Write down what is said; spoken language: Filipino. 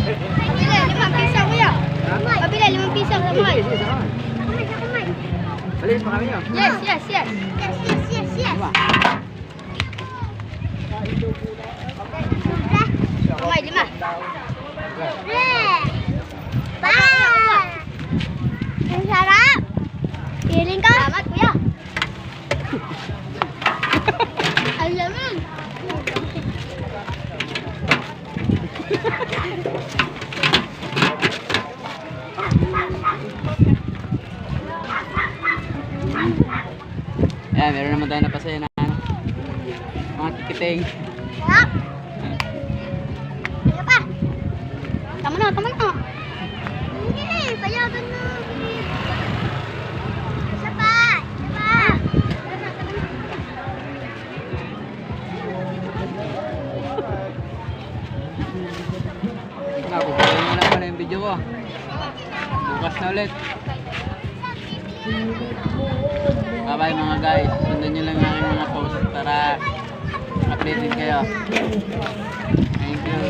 Pabili, 5 piso kuya. Pabili, 5 piso sa mahal. Alis pa kami nyo. Yes, yes, yes. Kamay, 5. Ang sarap. Piling ka. Salamat kuya. Ang lamig. Ayan, meron naman tayo napasaya na ano, mga kikiting. Sarap. Ano pa? Tama na, tama na. Hindi, payagan na. Isa pa. Isa pa. Pupunin mo na pala yung video ko. Bukas na ulit. Bye bye mga guys. Sundan nyo lang ang aking mga post para updated kayo. Thank you.